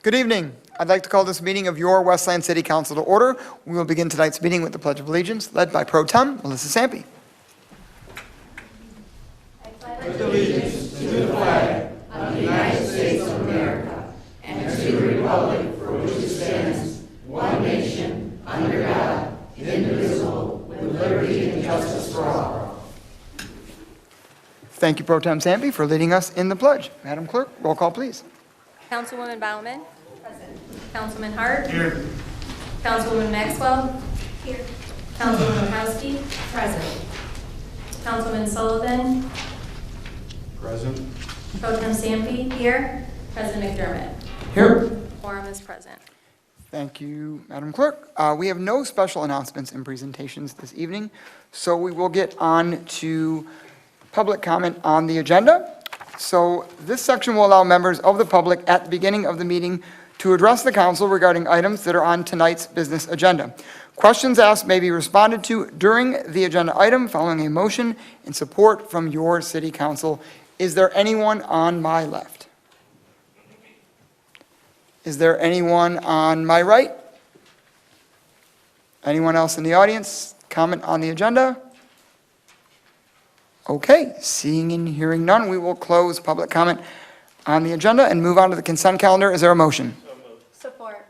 Good evening. I'd like to call this meeting of your Westland City Council to order. We will begin tonight's meeting with the Pledge of Allegiance, led by Pro Tem Melissa Sampe. I pledge allegiance to the flag of the United States of America and to the republic for which it stands, one nation, under God, indivisible, with liberty and justice for all. Thank you, Pro Tem Sampe, for leading us in the pledge. Madam Clerk, roll call, please. Councilwoman Baumann. Present. Councilman Hart. Here. Councilwoman Maxwell. Here. Councilwoman Kowski. Present. Councilman Sullivan. Present. Pro Tem Sampe. Here. President McDermott. Here. Quorum is present. Thank you, Madam Clerk. We have no special announcements and presentations this evening, so we will get on to public comment on the agenda. So this section will allow members of the public at the beginning of the meeting to address the council regarding items that are on tonight's business agenda. Questions asked may be responded to during the agenda item following a motion in support from your city council. Is there anyone on my left? Is there anyone on my right? Anyone else in the audience? Comment on the agenda? Okay, seeing and hearing none, we will close public comment on the agenda and move on to the consent calendar. Is there a motion? Support.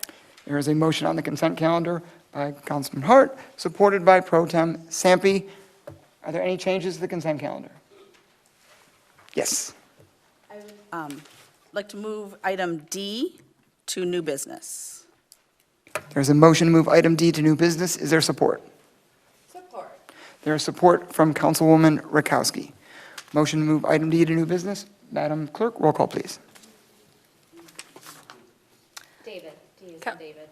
There is a motion on the consent calendar by Councilman Hart, supported by Pro Tem Sampe. Are there any changes to the consent calendar? Yes. I would like to move item D to new business. There's a motion to move item D to new business. Is there support? Support. There is support from Councilwoman Rakowski. Motion to move item D to new business. Madam Clerk, roll call, please. David. D is in David.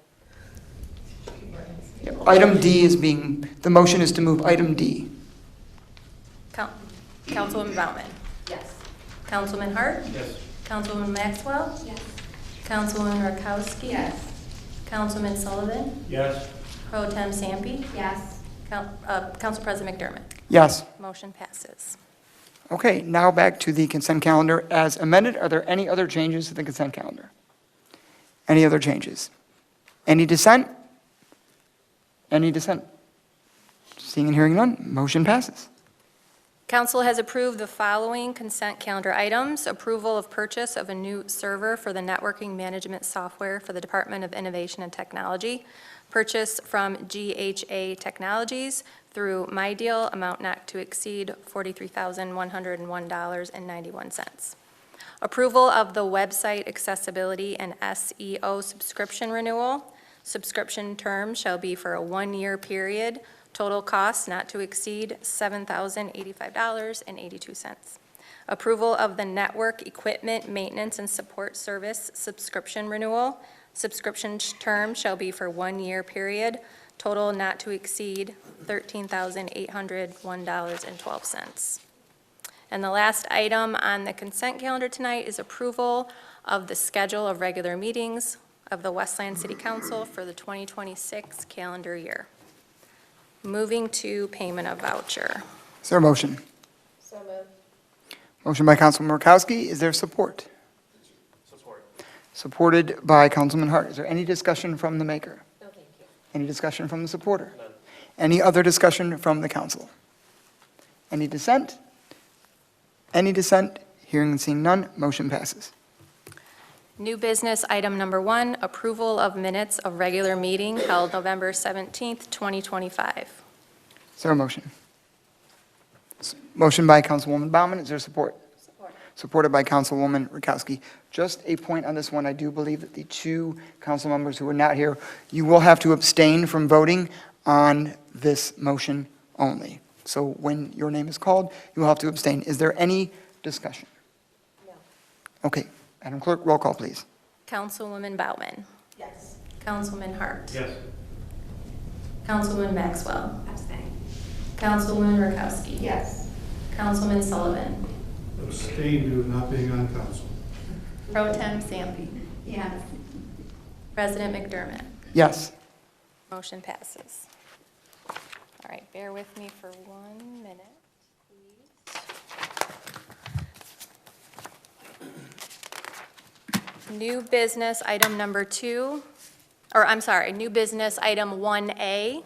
Item D is the motion is to move item D. Councilwoman Baumann. Yes. Councilman Hart. Yes. Councilwoman Maxwell. Yes. Councilwoman Rakowski. Yes. Councilman Sullivan. Yes. Pro Tem Sampe. Yes. Council President McDermott. Yes. Motion passes. Okay, now back to the consent calendar as amended. Are there any other changes to the consent calendar? Any other changes? Any dissent? Any dissent? Seeing and hearing none, motion passes. Council has approved the following consent calendar items: approval of purchase of a new server for the networking management software for the Department of Innovation and Technology, purchase from GHA Technologies through My Deal, amount not to exceed $43,101.91. Approval of the website accessibility and SEO subscription renewal. Subscription term shall be for a one-year period. Total cost not to exceed $7,085.82. Approval of the network equipment maintenance and support service subscription renewal. Subscription term shall be for 1 year period. Total not to exceed $13,801.12. And the last item on the consent calendar tonight is approval of the schedule of regular meetings of the Westland City Council for the 2026 calendar year. Moving to payment of voucher. Is there a motion? So moved. Motion by Councilman Murkowski. Is there support? Support. Supported by Councilman Hart. Is there any discussion from the maker? No, thank you. Any discussion from the supporter? None. Any other discussion from the council? Any dissent? Any dissent? Hearing and seeing none, motion passes. New business item number 1, approval of minutes of regular meeting held November 17th, 2025. Is there a motion? Motion by Councilwoman Baumann. Is there support? Support. Supported by Councilwoman Rakowski. Just a point on this one, I do believe that the two council members who are not here, you will have to abstain from voting on this motion only. So when your name is called, you will have to abstain. Is there any discussion? No. Okay, Madam Clerk, roll call, please. Councilwoman Baumann. Yes. Councilman Hart. Yes. Councilwoman Maxwell. Abstain. Councilwoman Rakowski. Yes. Councilman Sullivan. Abstain due to not being on council. Pro Tem Sampe. Yes. President McDermott. Yes. Motion passes. All right, bear with me for 1 minute, please. New business item number 2, new business item 1A,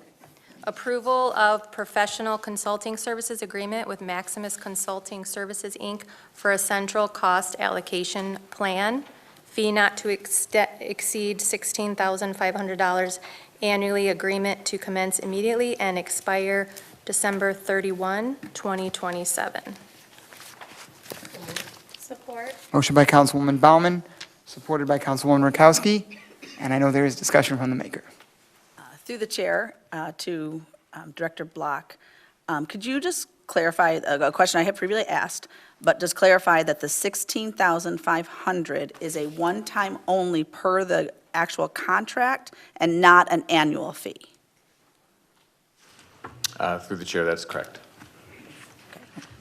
approval of professional consulting services agreement with Maximus Consulting Services, Inc. for a central cost allocation plan, fee not to exceed $16,500 annually, agreement to commence immediately and expire December 31, 2027. Support. Motion by Councilwoman Baumann, supported by Councilwoman Rakowski, and I know there is discussion from the maker. Through the chair to Director Block, could you just clarify a question I had previously asked, but just clarify that the $16,500 is a one-time only per the actual contract and not an annual fee? Through the chair, that's correct.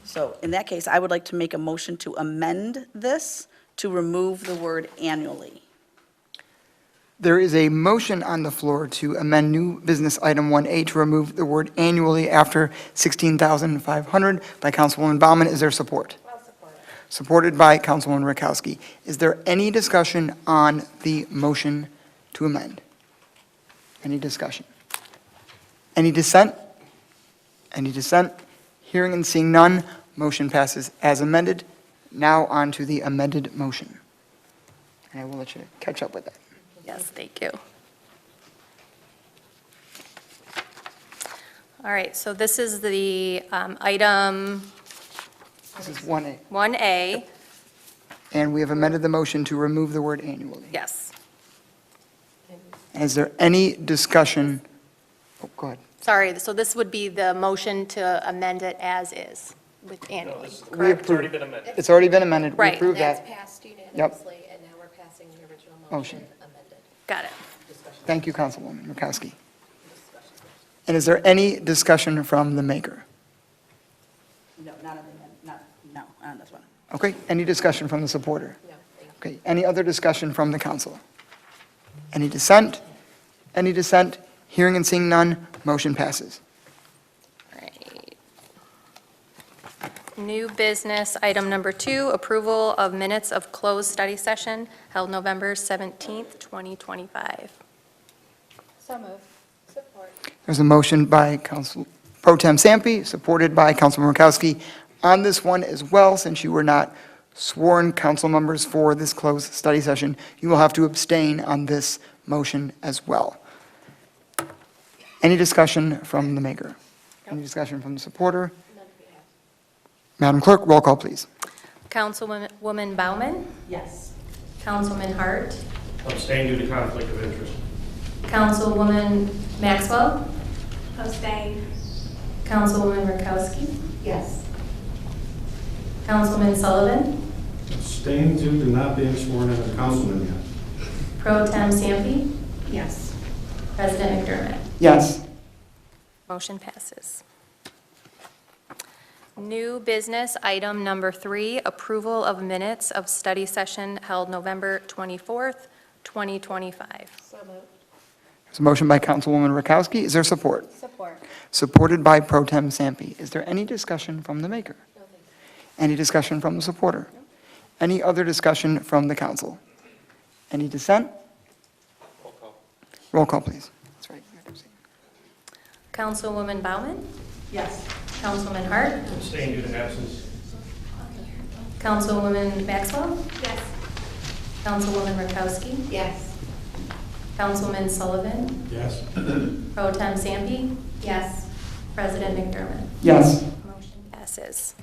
So in that case, I would like to make a motion to amend this to remove the word annually. There is a motion on the floor to amend new business item 1A to remove the word annually after $16,500 by Councilwoman Baumann. Is there support? I'll support it. Supported by Councilwoman Rakowski. Is there any discussion on the motion to amend? Any discussion? Any dissent? Any dissent? Hearing and seeing none, motion passes as amended. Now on to the amended motion. And I will let you catch up with that. Yes, thank you. All right, so this is the item This is 1A. 1A. And we have amended the motion to remove the word annually. Yes. Is there any discussion? Oh, go ahead. Sorry, so this would be the motion to amend it as is with annually, We correct? approved. It's already been amended. We Right. approved That's that passed unanimously, and now we're passing the original motion amended. Got it. Thank you, Councilwoman Murkowski. And is there any discussion from the maker? No, not on this one. Okay, any discussion from the supporter? No, thank you. Okay, any other discussion from the council? Any dissent? Any dissent? Hearing and seeing none, motion passes. Right. New business, item number 2, approval of minutes of closed study session held November 17th, 2025. So moved. Support. There's a motion by Council Pro Tem Sampe, supported by Councilman Murkowski. On this one as well, since you were not sworn council members for this closed study session, you will have to abstain on this motion as well. Any discussion from the maker? Any discussion from the supporter? Madam Clerk, roll call, please. Councilwoman Baumann, Yes. Councilman Hart, Abstain due to conflict of interest. Councilwoman Maxwell, Abstain. Councilwoman Rakowski, Yes. Councilman Sullivan, Abstain due to not being sworn as a councilman yet. Pro Tem Sampe, Yes. President McDermott. Yes. Motion passes. New business, item number 3, approval of minutes of study session held November 24th, 2025. So moved. There's a motion by Councilwoman Rakowski. Is there support? Support. Supported by Pro Tem Sampe. Is there any discussion from the maker? No, thank you. Any discussion from the supporter? Any other discussion from the council? Any dissent? Roll call, please. That's right. Councilwoman Baumann, Yes. Councilman Hart, Abstain due to absence. Councilwoman Maxwell, Yes. Councilwoman Rakowski, Yes. Councilman Sullivan, Yes. Pro Tem Sampe, Yes. President McDermott. Yes. Motion passes.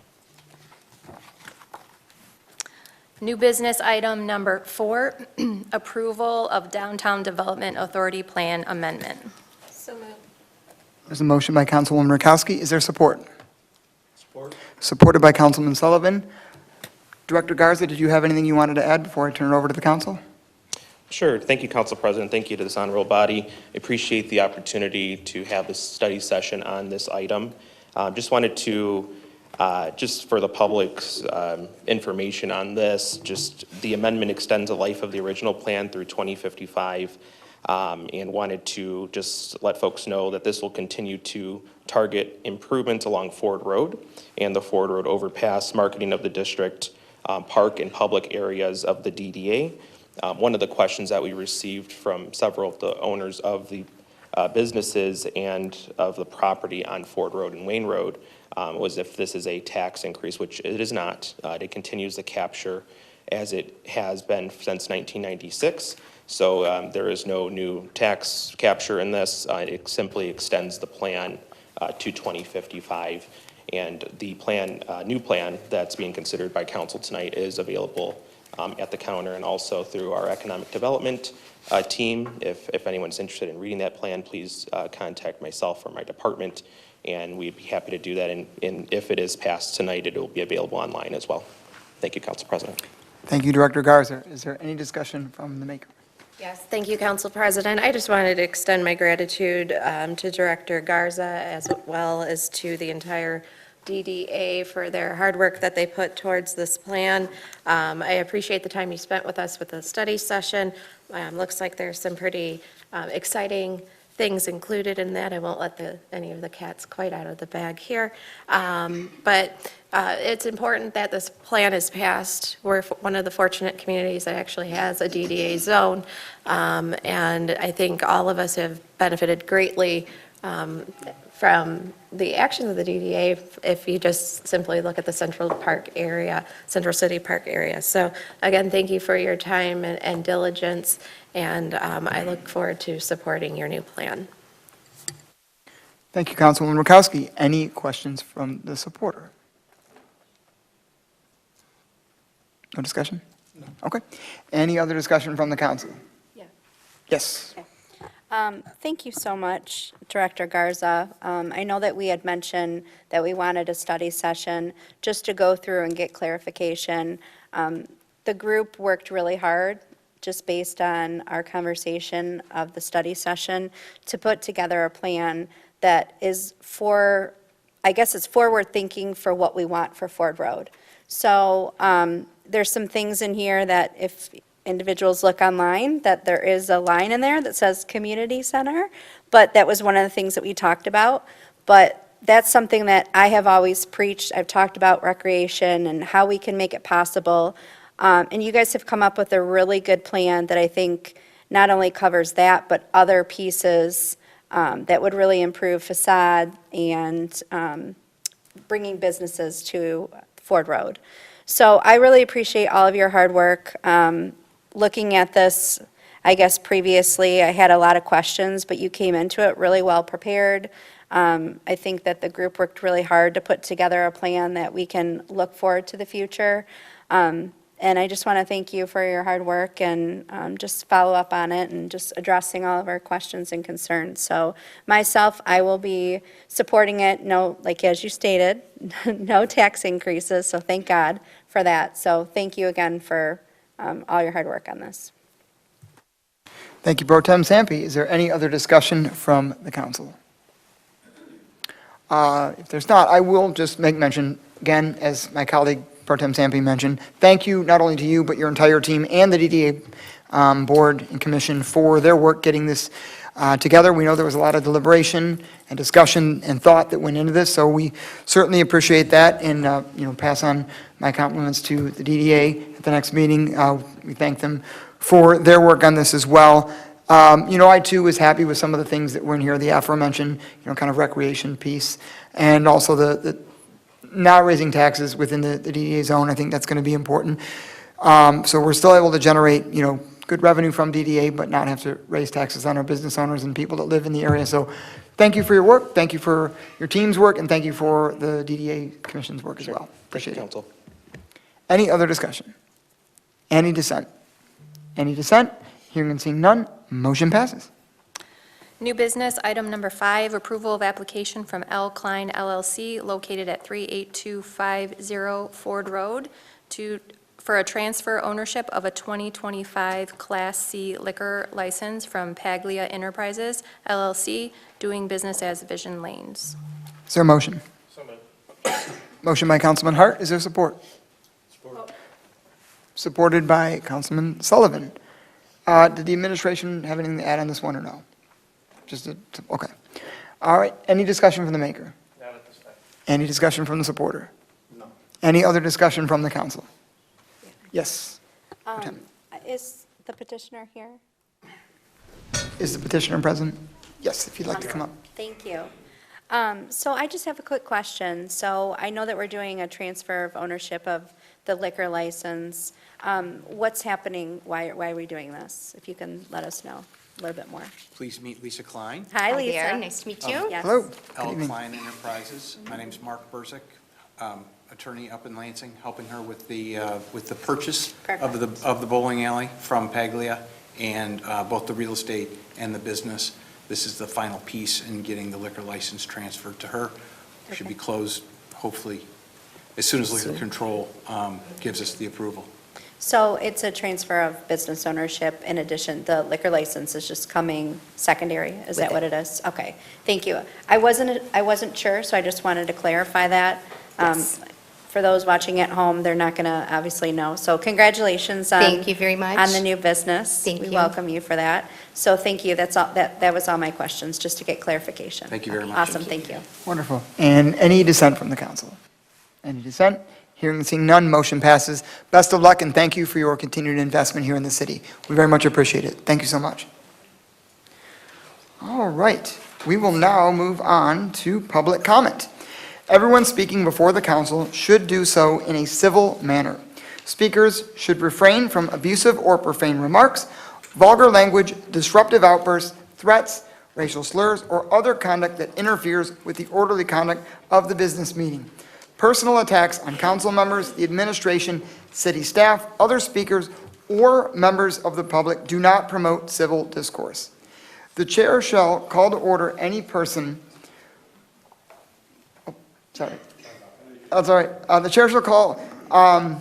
New business item number 4, approval of Downtown Development Authority Plan Amendment. So moved. There's a motion by Councilwoman Rakowski. Is there support? Support. Supported by Councilman Sullivan. Director Garza, did you have anything you wanted to add before I turn it over to the council? Sure. Thank you, Council President. Thank you to this honorable body. I appreciate the opportunity to have this study session on this item. Just wanted to, just for the public's information on this, just the amendment extends the life of the original plan through 2055, and wanted to just let folks know that this will continue to target improvements along Ford Road and the Ford Road overpass, marketing of the district, park and public areas of the DDA. One of the questions that we received from several of the owners of the businesses and of the property on Ford Road and Wayne Road was if this is a tax increase, which it is not. It continues the capture as it has been since 1996. So there is no new tax capture in this. It simply extends the plan to 2055. And the plan, new plan that's being considered by council tonight is available at the counter and also through our economic development team. If anyone's interested in reading that plan, please contact myself or my department, and we'd be happy to do that. And if it is passed tonight, it will be available online as well. Thank you, Council President. Thank you, Director Garza. Is there any discussion from the maker? Yes, thank you, Council President. I just wanted to extend my gratitude to Director Garza as well as to the entire DDA for their hard work that they put towards this plan. I appreciate the time you spent with us with the study session. Looks like there's some pretty exciting things included in that. I won't let any of the cats quite out of the bag here. But it's important that this plan is passed. We're one of the fortunate communities that actually has a DDA zone. And I think all of us have benefited greatly from the actions of the DDA if you just simply look at the Central City Park area. So again, thank you for your time and diligence, and I look forward to supporting your new plan. Thank you, Councilwoman Rakowski. Any questions from the supporter? No discussion? No. Okay. Any other discussion from the council? Yeah. Yes. Thank you so much, Director Garza. I know that we had mentioned that we wanted a study session just to go through and get clarification. The group worked really hard, just based on our conversation of the study session, to put together a plan that is I guess it's forward thinking for what we want for Ford Road. So there's some things in here that if individuals look online, that there is a line in there that says community center, but that was one of the things that we talked about. But that's something that I have always preached. I've talked about recreation and how we can make it possible. And you guys have come up with a really good plan that I think not only covers that, but other pieces that would really improve facade and bringing businesses to Ford Road. So I really appreciate all of your hard work. Looking at this, I guess previously, I had a lot of questions, but you came into it really well prepared. I think that the group worked really hard to put together a plan that we can look forward to the future. And I just want to thank you for your hard work and just follow up on it and just addressing all of our questions and concerns. So myself, I will be supporting it. No, like as you stated, no tax increases, so thank God for that. So thank you again for all your hard work on this. Thank you, Pro Tem Sampe. Is there any other discussion from the council? If there's not, I will just make mention, again, as my colleague Pro Tem Sampe mentioned, thank you not only to you, but your entire team and the DDA board and commission for their work getting this together. We know there was a lot of deliberation and discussion and thought that went into this, so we certainly appreciate that and pass on my compliments to the DDA at the next meeting. We thank them for their work on this as well. I too was happy with some of the things that were in here, the aforementioned, kind of recreation piece, and also the not raising taxes within the DDA zone. I think that's going to be important. So we're still able to generate, good revenue from DDA, but not have to raise taxes on our business owners and people that live in the area. So thank you for your work, thank you for your team's work, and thank you for the DDA Commission's work as well. Appreciate it. Council. Any other discussion? Any dissent? Any dissent? Hearing and seeing none, motion passes. New business, item number 5, approval of application from L. Klein LLC located at 38250 Ford Road for a transfer ownership of a 2025 Class C liquor license from Paglia Enterprises LLC, doing business as Vision Lanes. Is there a motion? Motion by Councilman Hart. Is there support? Support. Supported by Councilman Sullivan. Did the administration have anything to add on this one or no? Okay. All right. Any discussion from the maker? Not at this time. Any discussion from the supporter? No. Any other discussion from the council? Yes. Is the petitioner here? Is the petitioner present? Yes, if you'd like to come up. Thank you. So I just have a quick question. So I know that we're doing a transfer of ownership of the liquor license. What's happening? Why are we doing this? If you can let us know a little bit more. Please meet Lisa Klein, Hi, Hi Lisa. there, nice to meet you. Yes. Hello. Good L. evening. Klein Enterprises. My name's Mark Burzik, attorney up in Lansing, helping her with the purchase of the bowling alley from Paglia, and both the real estate and the business. This is the final piece in getting the liquor license transferred to her. Should be closed, hopefully, as soon as liquor control gives us the approval. So it's a transfer of business ownership. In addition, the liquor license is just coming secondary. Is that what it is? Okay, thank you. I wasn't sure, so I just wanted to clarify that. Yes. For those watching at home, they're not going to obviously know. So congratulations on. Thank you very much. On the new business. Thank We you. welcome you for that. So thank you. That's all, that was all my questions, just to get clarification. Thank you very much. Awesome, thank you. Wonderful. And any dissent from the council? Any dissent? Hearing and seeing none, motion passes. Best of luck, and thank you for your continued investment here in the city. We very much appreciate it. Thank you so much. All right, we will now move on to public comment. Everyone speaking before the council should do so in a civil manner. Speakers should refrain from abusive or profane remarks, vulgar language, disruptive outbursts, threats, racial slurs, or other conduct that interferes with the orderly conduct of the business meeting. Personal attacks on council members, the administration, city staff, other speakers, or members of the public do not promote civil discourse. The chair shall call to order any person, oh, sorry. That's all right. The chair shall call, I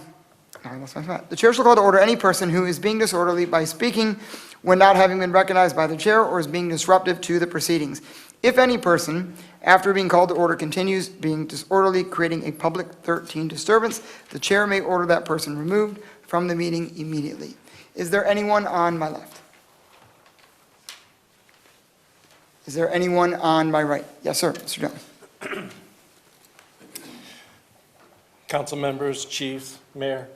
lost my spot. The chair shall call to order any person who is being disorderly by speaking when not having been recognized by the chair or is being disruptive to the proceedings. If any person, after being called to order, continues being disorderly, creating a public 13 disturbance, the chair may order that person removed from the meeting immediately. Is there anyone on my left? Is there anyone on my right? Yes, sir, Mr. Jones. Council members, chiefs, mayor,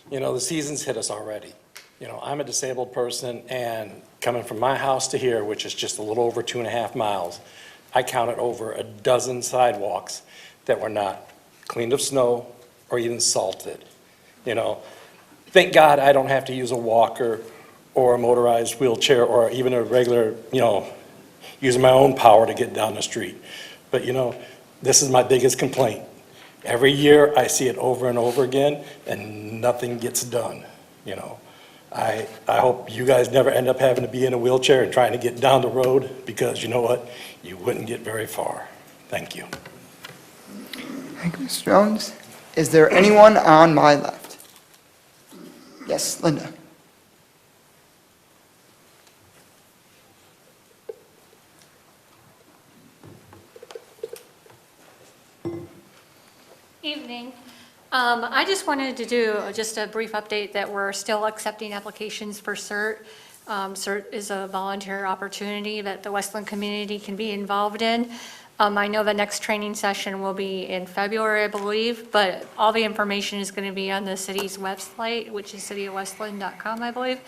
the season's hit us already. I'm a disabled person, and coming from my house to here, which is just a little over 2.5 miles, I counted over a dozen sidewalks that were not cleaned of snow or even salted. Thank God I don't have to use a walker or a motorized wheelchair or even a regular, using my own power to get down the street. But this is my biggest complaint. Every year I see it over and over again and nothing gets done. I hope you guys never end up having to be in a wheelchair and trying to get down the road, because you know what? You wouldn't get very far. Thank you. Thank you, Mr. Jones. Is there anyone on my left? Yes, Linda. Evening. I just wanted to do just a brief update that we're still accepting applications for CERT. CERT is a volunteer opportunity that the Westland community can be involved in. I know the next training session will be in February, I believe, but all the information is going to be on the city's website, which is cityofwestland.com, I believe.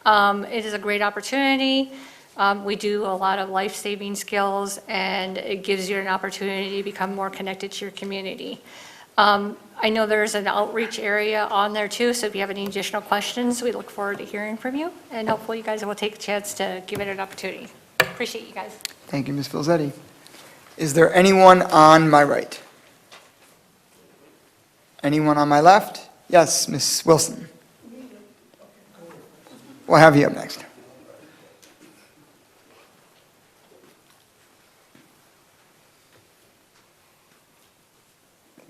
It is a great opportunity. We do a lot of life-saving skills, and it gives you an opportunity to become more connected to your community. I know there's an outreach area on there too, so if you have any additional questions, we look forward to hearing from you, and hopefully you guys will take a chance to give it an opportunity. Appreciate you guys. Thank you, Ms. Filzetti. Is there anyone on my right? Anyone on my left? Yes, Ms. Wilson. We'll have you up next.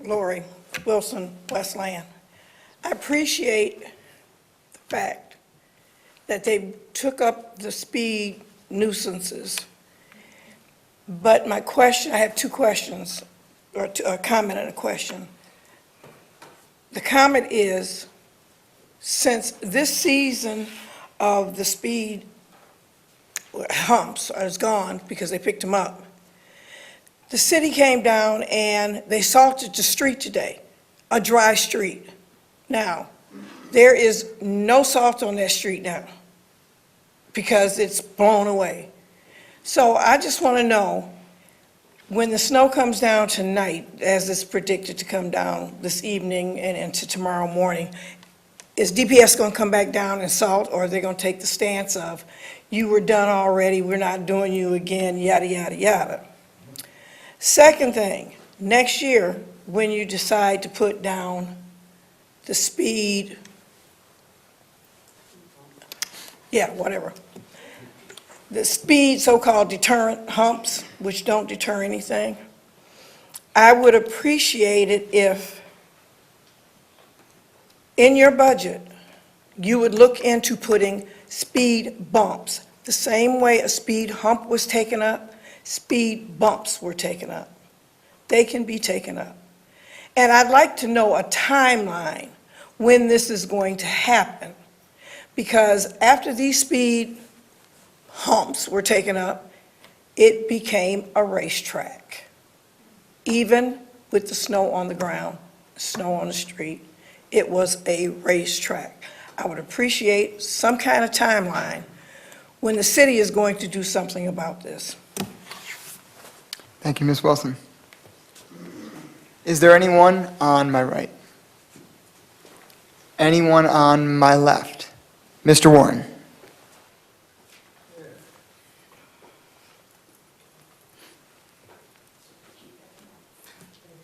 Lori Wilson, Westland. I appreciate the fact that they took up the speed nuisances. But my question, I have two questions, or a comment and a question. The comment is, since this season of the speed humps is gone because they picked them up, the city came down and they salted the street today, a dry street. Now, there is no salt on that street now because it's blown away. So I just want to know, when the snow comes down tonight, as it's predicted to come down this evening and into tomorrow morning, is DPS going to come back down and salt, or are they going to take the stance of, you were done already, we're not doing you again, yada, yada, yada? Second thing, next year, when you decide to put down the speed, whatever, the speed so-called deterrent humps, which don't deter anything, I would appreciate it if, in your budget, you would look into putting speed bumps. The same way a speed hump was taken up, speed bumps were taken up. They can be taken up. And I'd like to know a timeline when this is going to happen. Because after these speed humps were taken up, it became a racetrack. Even with the snow on the ground, snow on the street, it was a racetrack. I would appreciate some kind of timeline when the city is going to do something about this. Thank you, Ms. Wilson. Is there anyone on my right? Anyone on my left? Mr. Warren.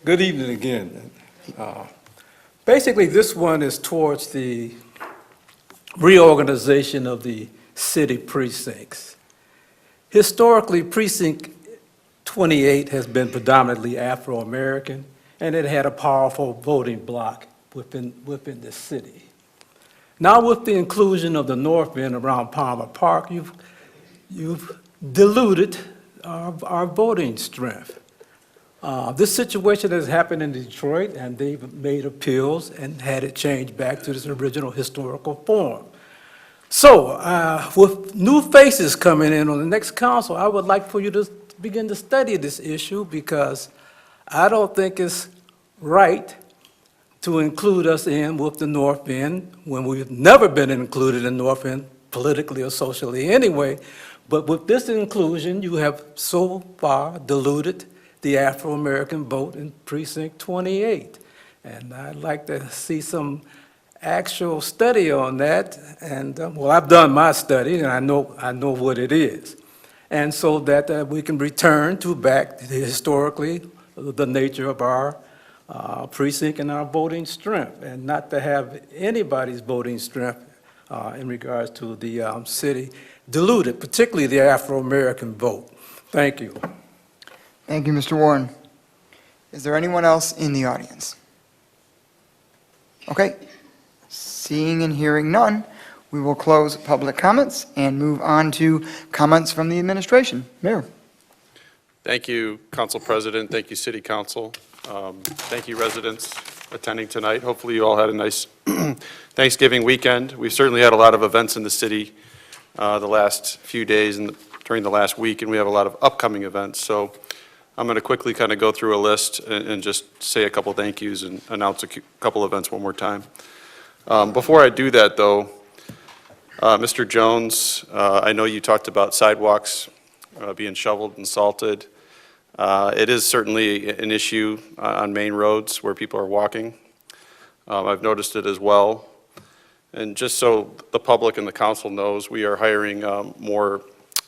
Good evening again. Basically, this one is towards the reorganization of the city precincts. Historically, Precinct 28 has been predominantly Afro-American, and it had a powerful voting bloc within the city. Now with the inclusion of the north end around Palmer Park, you've diluted our voting strength. This situation has happened in Detroit, and they've made appeals and had it changed back to its original historical form. So, with new faces coming in on the next council, I would like for you to begin to study this issue, because I don't think it's right to include us in with the north end when we've never been included in north end politically or socially anyway. But with this inclusion, you have so far diluted the Afro-American vote in Precinct 28. And I'd like to see some actual study on that. And, well, I've done my study, and I know what it is. And so that we can return to back historically the nature of our precinct and our voting strength, and not to have anybody's voting strength in regards to the city diluted, particularly the Afro-American vote. Thank you. Thank you, Mr. Warren. Is there anyone else in the audience? Okay. Seeing and hearing none, we will close public comments and move on to comments from the administration. Mayor. Thank you, Council President. Thank you, City Council. Thank you, residents attending tonight. Hopefully you all had a nice Thanksgiving weekend. We've certainly had a lot of events in the city the last few days and during the last week, and we have a lot of upcoming events. So I'm going to quickly kind of go through a list and just say a couple thank yous and announce a couple events one more time. Before I do that, though, Mr. Jones, I know you talked about sidewalks being shoveled and salted. It is certainly an issue on main roads where people are walking. I've noticed it as well. And just so the public and the council knows, we are hiring more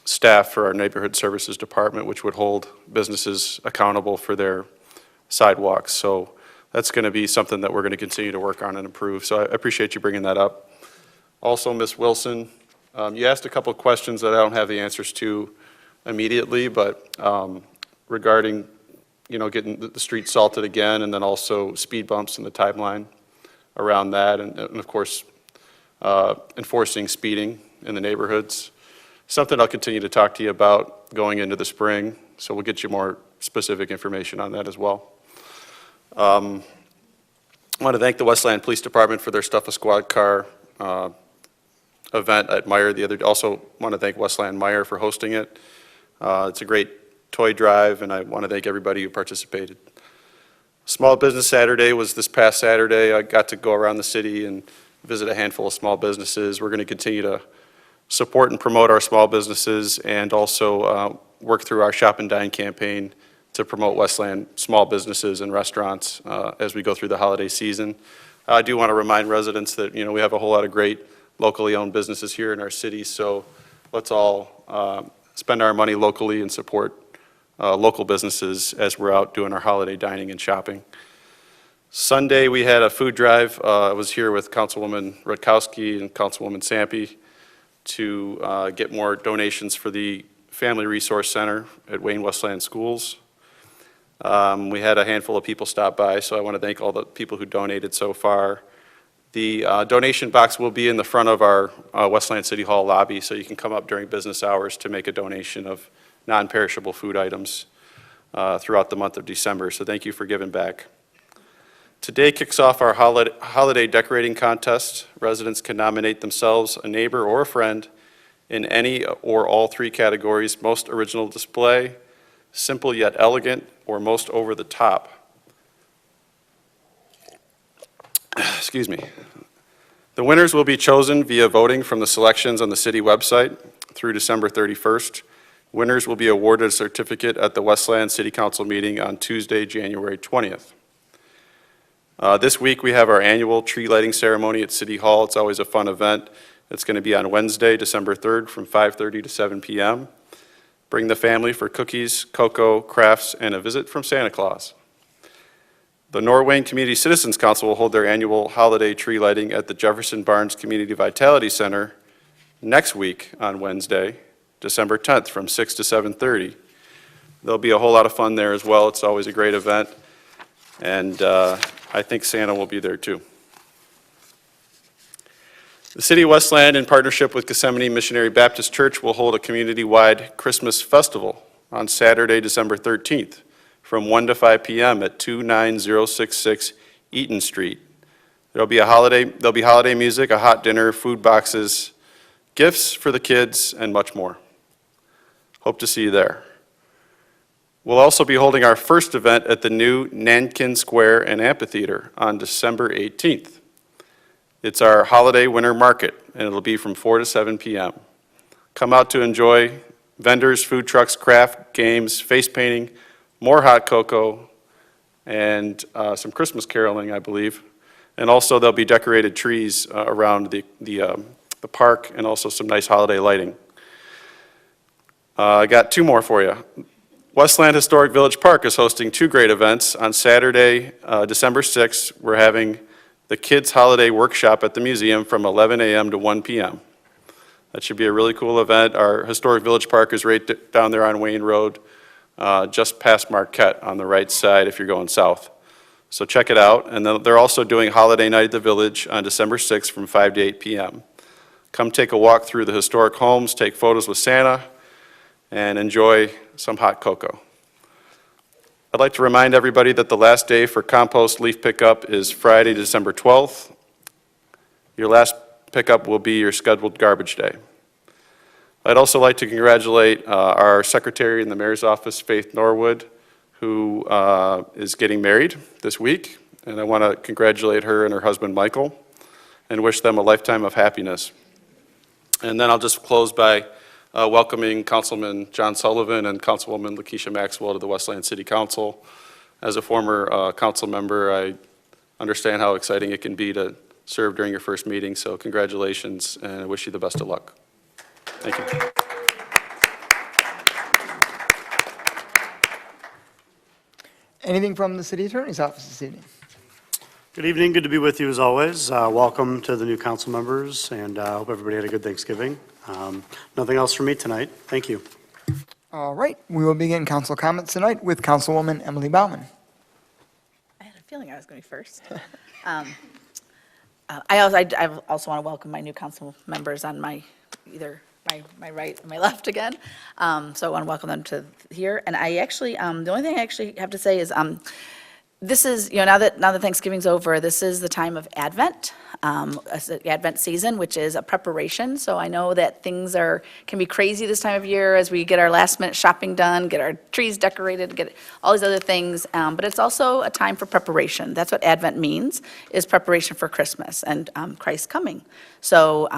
staff for our neighborhood services department, which would hold businesses accountable for their sidewalks. So that's going to be something that we're going to continue to work on and improve. So I appreciate you bringing that up. Also, Ms. Wilson, you asked a couple of questions that I don't have the answers to immediately, but regarding, getting the street salted again, and then also speed bumps and the timeline around that, and of course, enforcing speeding in the neighborhoods. Something I'll continue to talk to you about going into the spring, so we'll get you more specific information on that as well. I want to thank the Westland Police Department for their Stuff a Squad car event at Meyer the other day. Also want to thank Westland Meyer for hosting it. It's a great toy drive, and I want to thank everybody who participated. Small Business Saturday was this past Saturday. I got to go around the city and visit a handful of small businesses. We're going to continue to support and promote our small businesses, and also work through our Shop and Dine campaign to promote Westland small businesses and restaurants as we go through the holiday season. I do want to remind residents that, we have a whole lot of great locally owned businesses here in our city, so let's all spend our money locally and support local businesses as we're out doing our holiday dining and shopping. Sunday, we had a food drive. I was here with Councilwoman Rutkowski and Councilwoman Sampe to get more donations for the Family Resource Center at Wayne Westland Schools. We had a handful of people stop by, so I want to thank all the people who donated so far. The donation box will be in the front of our Westland City Hall lobby, so you can come up during business hours to make a donation of non-perishable food items throughout the month of December. So thank you for giving back. Today kicks off our holiday decorating contest. Residents can nominate themselves, a neighbor, or a friend in any or all three categories: most original display, simple yet elegant, or most over the top. Excuse me. The winners will be chosen via voting from the selections on the city website through December 31st. Winners will be awarded a certificate at the Westland City Council meeting on Tuesday, January 20th. This week we have our annual tree lighting ceremony at City Hall. It's always a fun event. It's going to be on Wednesday, December 3rd from 5:30 to 7 p.m. Bring the family for cookies, cocoa, crafts, and a visit from Santa Claus. The Norwayne Community Citizens Council will hold their annual holiday tree lighting at the Jefferson Barnes Community Vitality Center next week on Wednesday, December 10th, from 6 to 7:30. There'll be a whole lot of fun there as well. It's always a great event, and I think Santa will be there too. The City of Westland, in partnership with Gethsemane Missionary Baptist Church, will hold a community-wide Christmas festival on Saturday, December 13th, from 1 to 5 p.m. at 29066 Eaton Street. There'll be holiday music, a hot dinner, food boxes, gifts for the kids, and much more. Hope to see you there. We'll also be holding our first event at the new Nankin Square and Amphitheater on December 18th. It's our holiday winter market, and it'll be from 4 to 7 p.m. Come out to enjoy vendors, food trucks, craft, games, face painting, more hot cocoa, and some Christmas caroling, I believe. And also there'll be decorated trees around the park, and also some nice holiday lighting. I got two more for you. Westland Historic Village Park is hosting two great events. On Saturday, December 6th, we're having the Kids Holiday Workshop at the museum from 11 a.m. to 1 p.m. That should be a really cool event. Our Historic Village Park is right down there on Wayne Road, just past Marquette on the right side if you're going south. So check it out. And then they're also doing Holiday Night at the Village on December 6th from 5 to 8 p.m. Come take a walk through the historic homes, take photos with Santa, and enjoy some hot cocoa. I'd like to remind everybody that the last day for compost leaf pickup is Friday, December 12th. Your last pickup will be your scheduled garbage day. I'd also like to congratulate our secretary in the mayor's office, Faith Norwood, who is getting married this week. And I want to congratulate her and her husband, Michael, and wish them a lifetime of happiness. And then I'll just close by welcoming Councilman John Sullivan and Councilwoman Lakeisha Maxwell to the Westland City Council. As a former council member, I understand how exciting it can be to serve during your first meeting, so congratulations, and I wish you the best of luck. Thank you. Anything from the city attorney's office this evening? Good evening, good to be with you as always. Welcome to the new council members, and I hope everybody had a good Thanksgiving. Nothing else from me tonight. Thank you. All right, we will begin council comments tonight with Councilwoman Emily Bauman. I had a feeling I was going to be first. I also want to welcome my new council members on either my right or my left again. So I want to welcome them to here. And I actually, the only thing I actually have to say is, this is, now that Thanksgiving's over, this is the time of Advent, Advent season, which is a preparation. So I know that things can be crazy this time of year as we get our last minute shopping done, get our trees decorated, get all these other things. But it's also a time for preparation. That's what Advent means, is preparation for Christmas and Christ's coming. So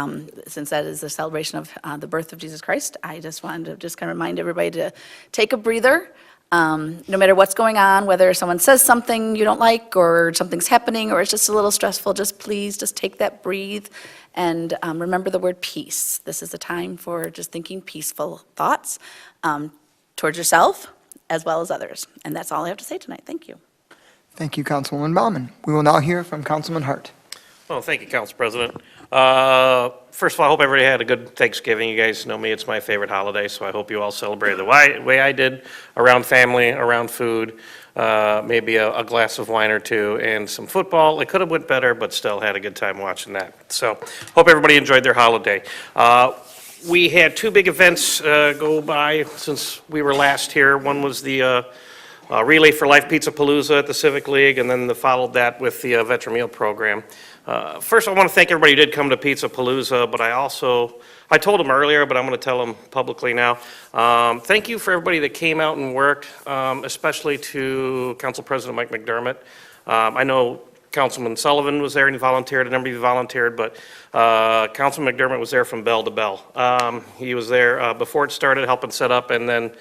since that is the celebration of the birth of Jesus Christ, I just wanted to kind of remind everybody to take a breather. No matter what's going on, whether someone says something you don't like or something's happening or it's just a little stressful, please take that, breathe, and remember the word peace. This is the time for just thinking peaceful thoughts towards yourself as well as others. And that's all I have to say tonight. Thank you. Thank you, Councilwoman Bauman. We will now hear from Councilman Hart. Well, thank you, Council President. First of all, I hope everybody had a good Thanksgiving. You guys know me, it's my favorite holiday, so I hope you all celebrated the way I did, around family, around food, maybe a glass of wine or two, and some football. It could have went better, but still had a good time watching that. So hope everybody enjoyed their holiday. We had two big events go by since we were last here. One was the Relay for Life Pizza Palooza at the Civic League, and then followed that with the veteran meal program. First, I want to thank everybody who did come to Pizza Palooza, but I told them earlier, but I'm going to tell them publicly now. Thank you for everybody that came out and worked, especially to Council President Mike McDermott. I know Councilman Sullivan was there and he volunteered, a number of you volunteered, but Councilman McDermott was there from bell to bell. He was there before it started, helping set up, and then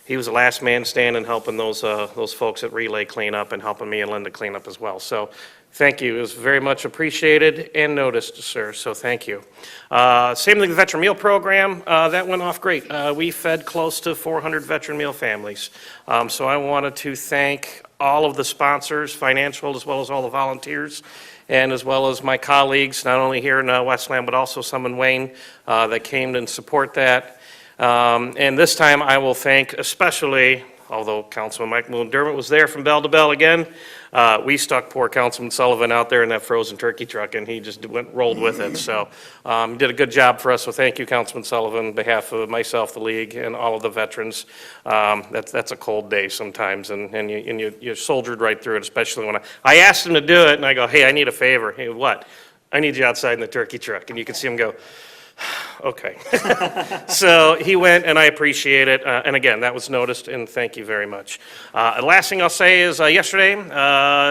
he was the last man standing, helping those folks at Relay clean up and helping me and Linda clean up as well. So thank you. It was very much appreciated and noticed, sir, so thank you. Same thing with the veteran meal program. That went off great. We fed close to 400 veteran meal families. So I wanted to thank all of the sponsors, financial, as well as all the volunteers, and as well as my colleagues, not only here in Westland, but also some in Wayne that came to support that. And this time I will thank especially, although Councilman Mike McDermott was there from bell to bell again, we stuck poor Councilman Sullivan out there in that frozen turkey truck, and he just rolled with it. So he did a good job for us, so thank you, Councilman Sullivan, on behalf of myself, the league, and all of the veterans. That's a cold day sometimes, and you soldiered right through it, especially when I asked him to do it, and I go, hey, I need a favor. Hey, what? I need you outside in the turkey truck. And you can see him go, okay. So he went, and I appreciate it. And again, that was noticed, and thank you very much. The last thing I'll say is yesterday,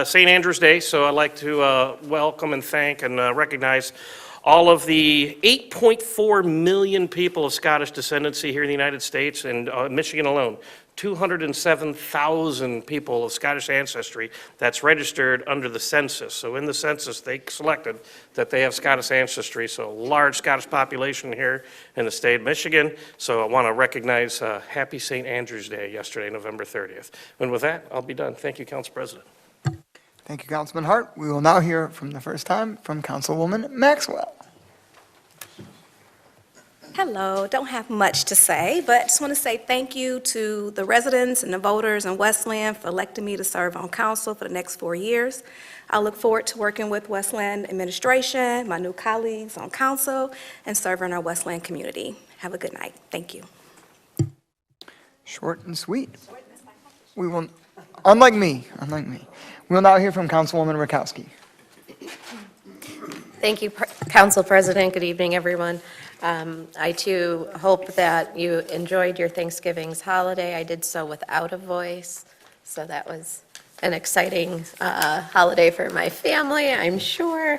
St. Andrew's Day, so I'd like to welcome and thank and recognize all of the 8.4 million people of Scottish descendancy here in the United States and Michigan alone. 207,000 people of Scottish ancestry that's registered under the census. So in the census, they selected that they have Scottish ancestry, so a large Scottish population here in the state of Michigan. So I want to recognize Happy St. Andrew's Day yesterday, November 30th. And with that, I'll be done. Thank you, Council President. Thank you, Councilman Hart. We will now hear from the first time from Councilwoman Maxwell. Hello, don't have much to say, but just want to say thank you to the residents and the voters in Westland for electing me to serve on council for the next 4 years. I look forward to working with Westland administration, my new colleagues on council, and serving our Westland community. Have a good night. Thank you. Short and sweet. We will, unlike me, we will now hear from Councilwoman Rakowski. Thank you, Council President. Good evening, everyone. I too hope that you enjoyed your Thanksgiving's holiday. I did so without a voice, so that was an exciting holiday for my family, I'm sure.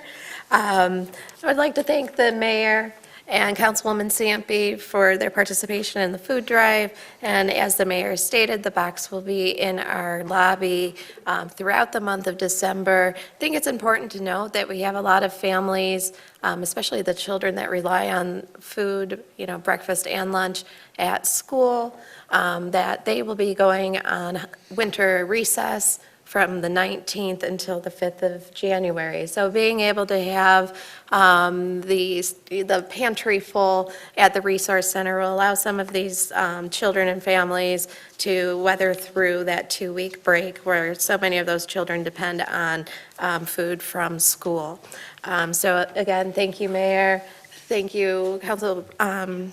I would like to thank the mayor and Councilwoman Sampe for their participation in the food drive. And as the mayor stated, the box will be in our lobby throughout the month of December. I think it's important to note that we have a lot of families, especially the children that rely on food, breakfast and lunch at school, that they will be going on winter recess from the 19th until the 5th of January. So being able to have the pantry full at the Resource Center will allow some of these children and families to weather through that 2-week break where so many of those children depend on food from school. So again, thank you, Mayor. Thank you, Council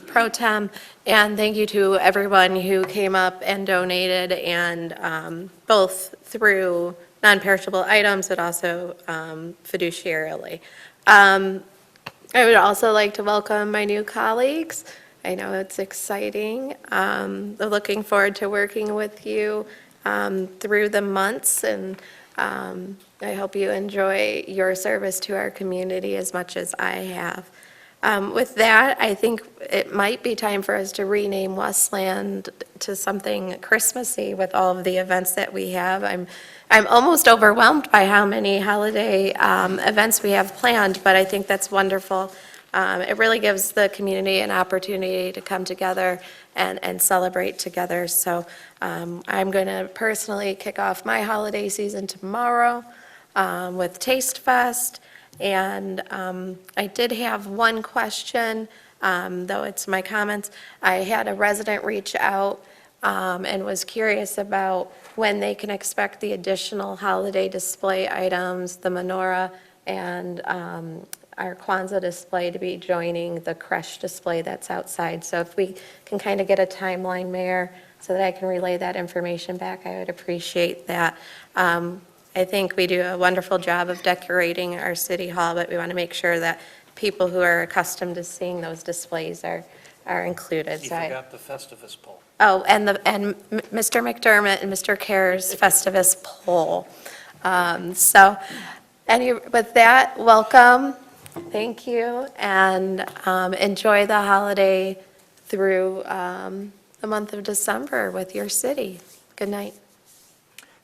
Pro Tem, and thank you to everyone who came up and donated, and both through non-perishable items, but also fiduciarily. I would also like to welcome my new colleagues. I know it's exciting. Looking forward to working with you through the months, and I hope you enjoy your service to our community as much as I have. With that, I think it might be time for us to rename Westland to something Christmassy with all of the events that we have. I'm almost overwhelmed by how many holiday events we have planned, but I think that's wonderful. It really gives the community an opportunity to come together and celebrate together. So I'm going to personally kick off my holiday season tomorrow with Taste Fest. And I did have one question, though it's my comments. I had a resident reach out and was curious about when they can expect the additional holiday display items, the menorah, and our Kwanzaa display to be joining the creche display that's outside. So if we can kind of get a timeline, Mayor, so that I can relay that information back, I would appreciate that. I think we do a wonderful job of decorating our city hall, but we want to make sure that people who are accustomed to seeing those displays are included. You forgot the Festivus pole. Oh, and Mr. McDermott and Mr. Care's Festivus pole. With that, welcome, thank you, and enjoy the holiday through the month of December with your city. Good night.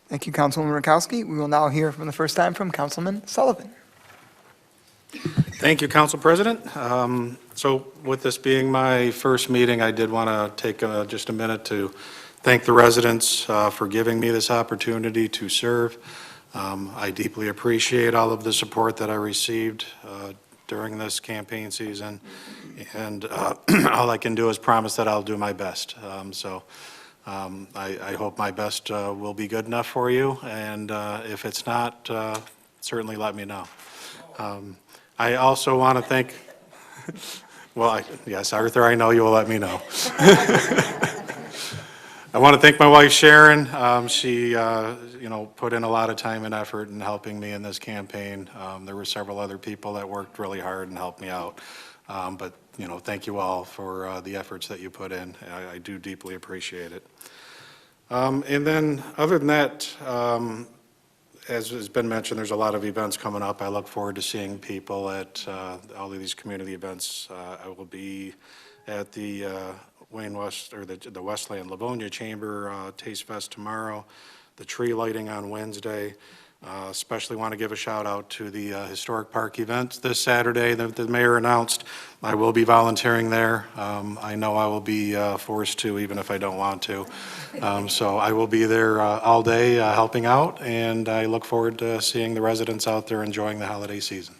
Thank you, Councilwoman Rakowski. We will now hear from the first time from Councilman Sullivan. Thank you, Council President. So with this being my first meeting, I did want to take just a minute to thank the residents for giving me this opportunity to serve. I deeply appreciate all of the support that I received during this campaign season, and all I can do is promise that I'll do my best. I hope my best will be good enough for you, and if it's not, certainly let me know. I also want to thank, well, yes, Arthur, I know you will let me know. I want to thank my wife Sharon. She, put in a lot of time and effort in helping me in this campaign. There were several other people that worked really hard and helped me out. But thank you all for the efforts that you put in. I do deeply appreciate it. And then, other than that, as has been mentioned, there's a lot of events coming up. I look forward to seeing people at all of these community events. I will be at the the Westland Livonia Chamber Taste Fest tomorrow, the tree lighting on Wednesday. Especially want to give a shout out to the Historic Park event this Saturday that the mayor announced. I will be volunteering there. I know I will be forced to, even if I don't want to. So I will be there all day helping out, and I look forward to seeing the residents out there enjoying the holiday season.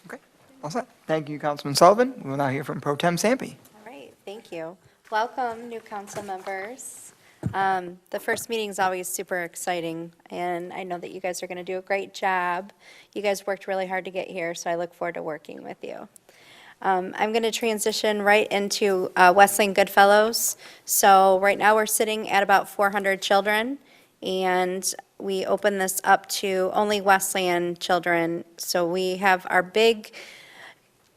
Okay, all set. Thank you, Councilman Sullivan. We will now hear from Pro Tem Sampe. All right, thank you. Welcome, new council members. The first meeting is always super exciting, and I know that you guys are going to do a great job. You guys worked really hard to get here, so I look forward to working with you. I'm going to transition right into Westland Goodfellows. So right now we're sitting at about 400 children, and we open this up to only Westland children. So we have our big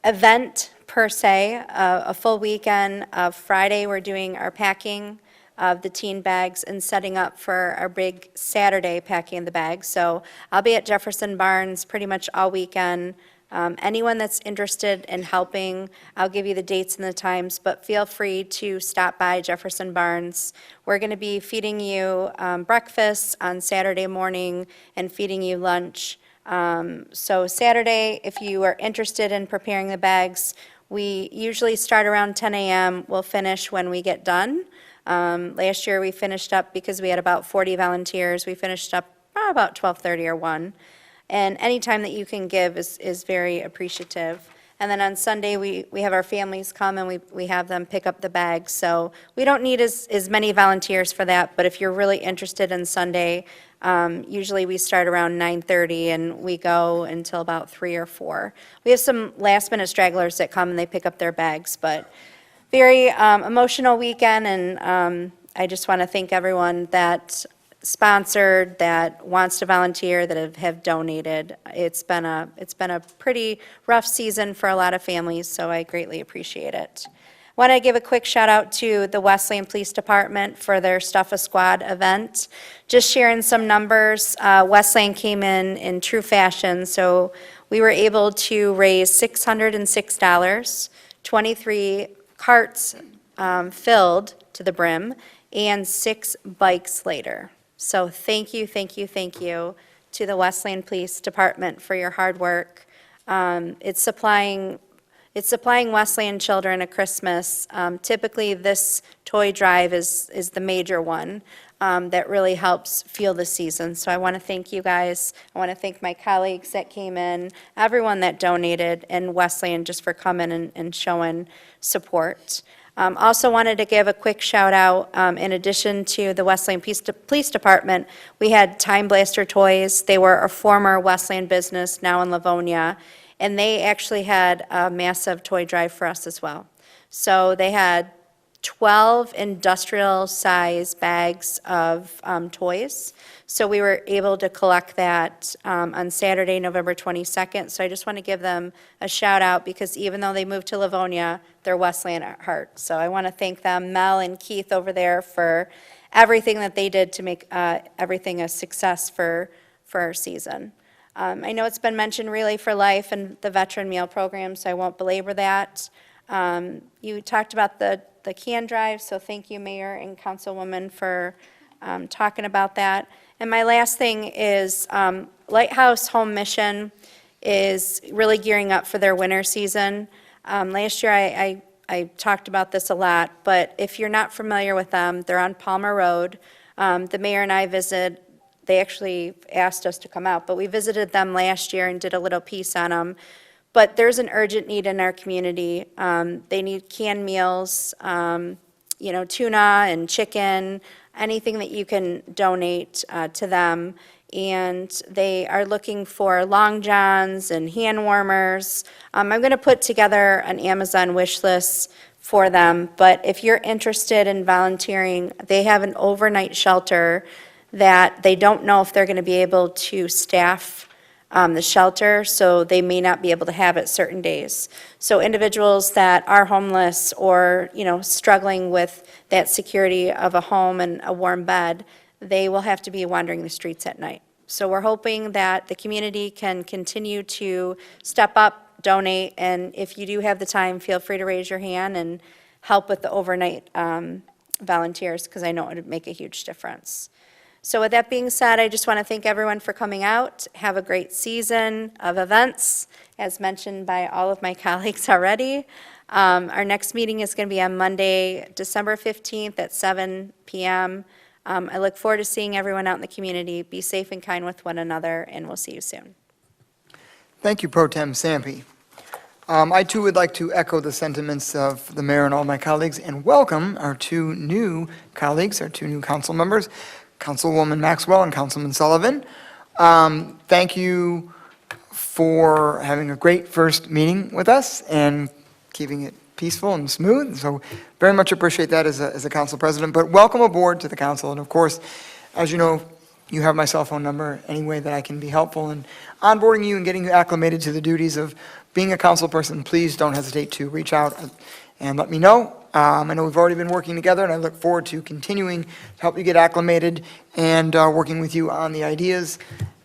event per se, a full weekend of Friday. We're doing our packing of the teen bags and setting up for our big Saturday packing the bags. So I'll be at Jefferson Barnes pretty much all weekend. Anyone that's interested in helping, I'll give you the dates and the times, but feel free to stop by Jefferson Barnes. We're going to be feeding you breakfast on Saturday morning and feeding you lunch. So Saturday, if you are interested in preparing the bags, we usually start around 10 a.m. We'll finish when we get done. Last year, we finished up, because we had about 40 volunteers, we finished up about 12:30 or 1. And any time that you can give is very appreciative. And then on Sunday, we have our families come and we have them pick up the bags. So we don't need as many volunteers for that, but if you're really interested in Sunday, usually we start around 9:30 and we go until about 3 or 4. We have some last-minute stragglers that come and they pick up their bags, but very emotional weekend, and I just want to thank everyone that sponsored, that wants to volunteer, that have donated. It's been a pretty rough season for a lot of families, so I greatly appreciate it. I want to give a quick shout out to the Westland Police Department for their Stuff a Squad event. Just sharing some numbers, Westland came in true fashion, so we were able to raise $606, 23 carts filled to the brim, and 6 bikes later. So thank you to the Westland Police Department for your hard work. It's supplying Westland children a Christmas. Typically, this toy drive is the major one that really helps fuel the season. So I want to thank you guys. I want to thank my colleagues that came in, everyone that donated, and Westland just for coming and showing support. Also wanted to give a quick shout out, in addition to the Westland Police Department, we had Time Blaster Toys. They were a former Westland business, now in Livonia, and they actually had a massive toy drive for us as well. So they had 12 industrial-size bags of toys. So we were able to collect that on Saturday, November 22nd. So I just want to give them a shout out, because even though they moved to Livonia, they're Westland at heart. So I want to thank them, Mel and Keith over there, for everything that they did to make everything a success for our season. I know it's been mentioned, Relay for Life and the veteran meal program, so I won't belabor that. You talked about the can drive, so thank you, Mayor and Councilwoman, for talking about that. And my last thing is Lighthouse Home Mission is really gearing up for their winter season. Last year, I talked about this a lot, but if you're not familiar with them, they're on Palmer Road. The mayor and I visited. They actually asked us to come out, but we visited them last year and did a little piece on them. But there's an urgent need in our community. They need canned meals, tuna and chicken, anything that you can donate to them. And they are looking for Long Johns and hand warmers. I'm going to put together an Amazon wish list for them, but if you're interested in volunteering, they have an overnight shelter that they don't know if they're going to be able to staff the shelter, so they may not be able to have it certain days. So individuals that are homeless or, struggling with that security of a home and a warm bed, they will have to be wandering the streets at night. So we're hoping that the community can continue to step up, donate, and if you do have the time, feel free to raise your hand and help with the overnight volunteers, because I know it would make a huge difference. So with that being said, I just want to thank everyone for coming out. Have a great season of events, as mentioned by all of my colleagues already. Our next meeting is going to be on Monday, December 15th at 7 p.m. I look forward to seeing everyone out in the community. Be safe and kind with one another, and we'll see you soon. Thank you, Pro Tem Sampe. I too would like to echo the sentiments of the mayor and all my colleagues and welcome our two new colleagues, our two new council members, Councilwoman Maxwell and Councilman Sullivan. Thank you for having a great first meeting with us and keeping it peaceful and smooth. So very much appreciate that as a council president, but welcome aboard to the council. And of course, as you know, you have my cell phone number any way that I can be helpful in onboarding you and getting you acclimated to the duties of being a council person. Please don't hesitate to reach out and let me know. I know we've already been working together, and I look forward to continuing to help you get acclimated and working with you on the ideas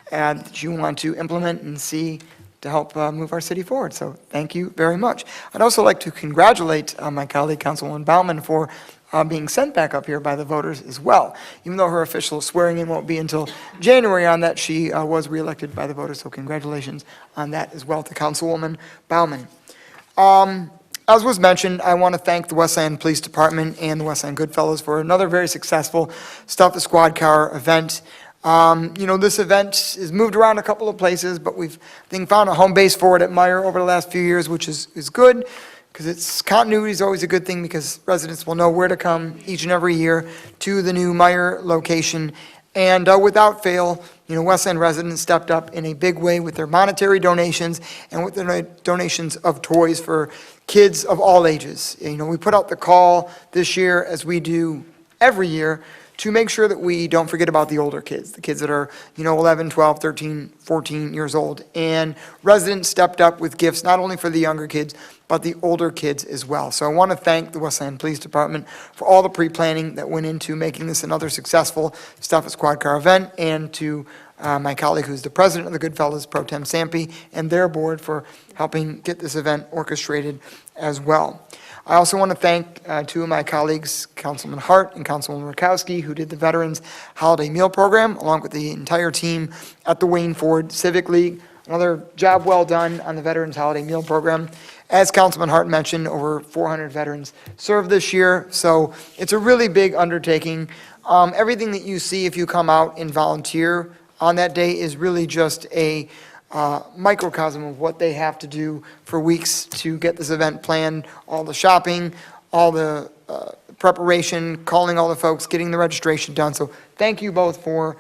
that you want to implement and see to help move our city forward. So thank you very much. I'd also like to congratulate my colleague, Councilwoman Baumann, for being sent back up here by the voters as well. Even though her official swearing in won't be until January on that, she was reelected by the voters. So congratulations on that as well to Councilwoman Baumann. As was mentioned, I want to thank the Westland Police Department and the Westland Goodfellows for another very successful Stuff the Squad Car event. This event is moved around a couple of places, but we've, I think, found a home base for it at Meyer over the last few years, which is good, because it's continuity is always a good thing, because residents will know where to come each and every year to the new Meyer location. And without fail, Westland residents stepped up in a big way with their monetary donations and with their donations of toys for kids of all ages. We put out the call this year, as we do every year, to make sure that we don't forget about the older kids, the kids that are, 11, 12, 13, 14 years old. And residents stepped up with gifts, not only for the younger kids, but the older kids as well. So I want to thank the Westland Police Department for all the pre-planning that went into making this another successful Stuff a Squad Car event, and to my colleague who's the president of the Goodfellas, Pro Tem Sampe, and their board for helping get this event orchestrated as well. I also want to thank two of my colleagues, Councilman Hart and Councilwoman Rakowski, who did the Veterans Holiday Meal Program, along with the entire team at the Wayne Ford Civic League. Another job well done on the Veterans Holiday Meal Program. As Councilman Hart mentioned, over 400 veterans served this year, so it's a really big undertaking. Everything that you see if you come out and volunteer on that day is really just a microcosm of what they have to do for weeks to get this event planned, all the shopping, all the preparation, calling all the folks, getting the registration done. So thank you both for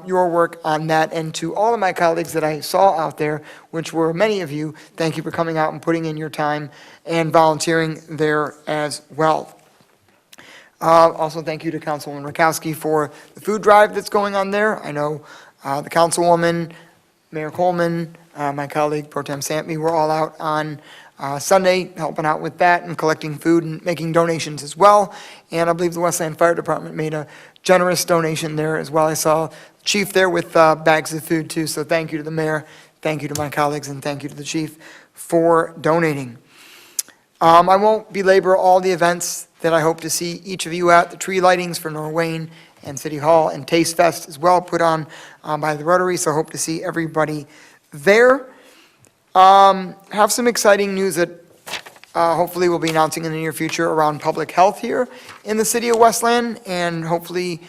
your work on that. And to all of my colleagues that I saw out there, which were many of you, thank you for coming out and putting in your time and volunteering there as well. Also, thank you to Councilwoman Rakowski for the food drive that's going on there. I know the Councilwoman, Mayor Coleman, my colleague Pro Tem Sampe, we're all out on Sunday helping out with that and collecting food and making donations as well. And I believe the Westland Fire Department made a generous donation there as well. I saw the chief there with bags of food too. So thank you to the mayor, thank you to my colleagues, and thank you to the chief for donating. I won't belabor all the events that I hope to see each of you at. The tree lightings for Norwayne and City Hall, and Taste Fest as well, put on by the Rotary, so hope to see everybody there. Have some exciting news that hopefully we'll be announcing in the near future around public health here in the city of Westland, and hopefully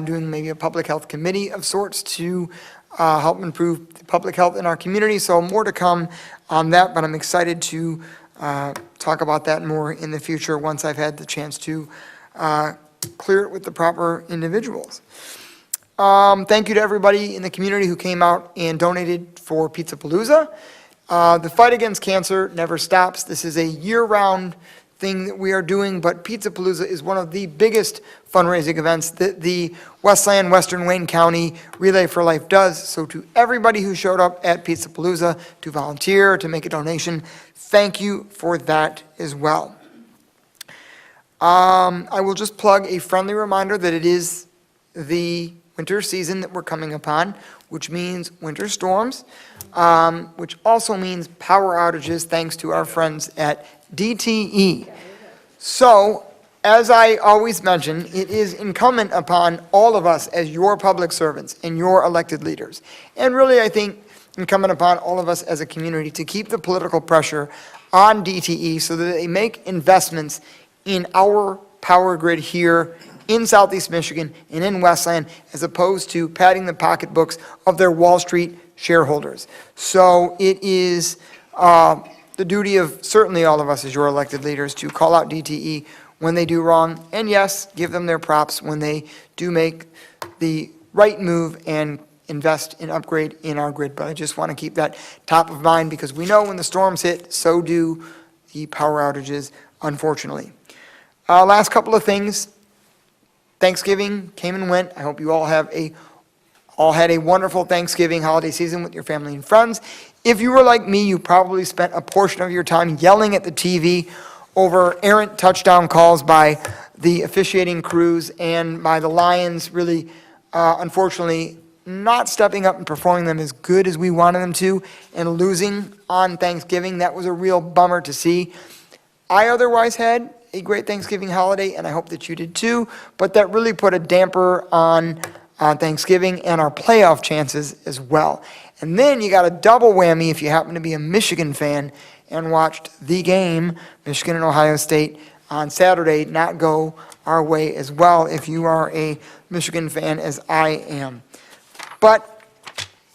doing maybe a public health committee of sorts to help improve public health in our community. So more to come on that, but I'm excited to talk about that more in the future once I've had the chance to clear it with the proper individuals. Thank you to everybody in the community who came out and donated for Pizza Palooza. The fight against cancer never stops. This is a year-round thing that we are doing, but Pizza Palooza is one of the biggest fundraising events that the Westland, Western Wayne County Relay for Life does. So to everybody who showed up at Pizza Palooza to volunteer, to make a donation, thank you for that as well. I will just plug a friendly reminder that it is the winter season that we're coming upon, which means winter storms, which also means power outages, thanks to our friends at DTE. So, as I always mention, it is incumbent upon all of us as your public servants and your elected leaders, and really, I think, incumbent upon all of us as a community to keep the political pressure on DTE so that they make investments in our power grid here in Southeast Michigan and in Westland, as opposed to padding the pocketbooks of their Wall Street shareholders. So it is the duty of certainly all of us as your elected leaders to call out DTE when they do wrong, and yes, give them their props when they do make the right move and invest in upgrade in our grid. But I just want to keep that top of mind, because we know when the storms hit, so do the power outages, unfortunately. Last couple of things. Thanksgiving came and went. I hope you all had a wonderful Thanksgiving holiday season with your family and friends. If you were like me, you probably spent a portion of your time yelling at the TV over errant touchdown calls by the officiating crews and by the Lions really, unfortunately, not stepping up and performing them as good as we wanted them to and losing on Thanksgiving. That was a real bummer to see. I otherwise had a great Thanksgiving holiday, and I hope that you did too, but that really put a damper on Thanksgiving and our playoff chances as well. And then you got a double whammy if you happen to be a Michigan fan and watched the game, Michigan and Ohio State, on Saturday, not go our way as well if you are a Michigan fan, as I am. But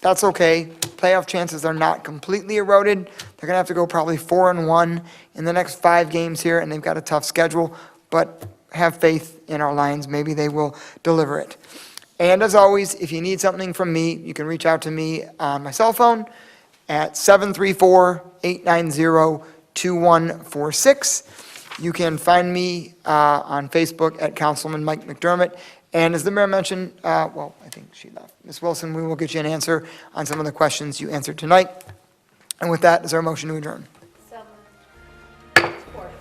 that's okay. Playoff chances are not completely eroded. They're going to have to go probably 4-1 in the next 5 games here, and they've got a tough schedule, but have faith in our Lions. Maybe they will deliver it. And as always, if you need something from me, you can reach out to me on my cell phone at 734-890-2146. You can find me on Facebook at Councilman Mike McDermott. And as the mayor mentioned, well, I think she left. Ms. Wilson, we will get you an answer on some of the questions you answered tonight. And with that, is there a motion to adjourn? Support.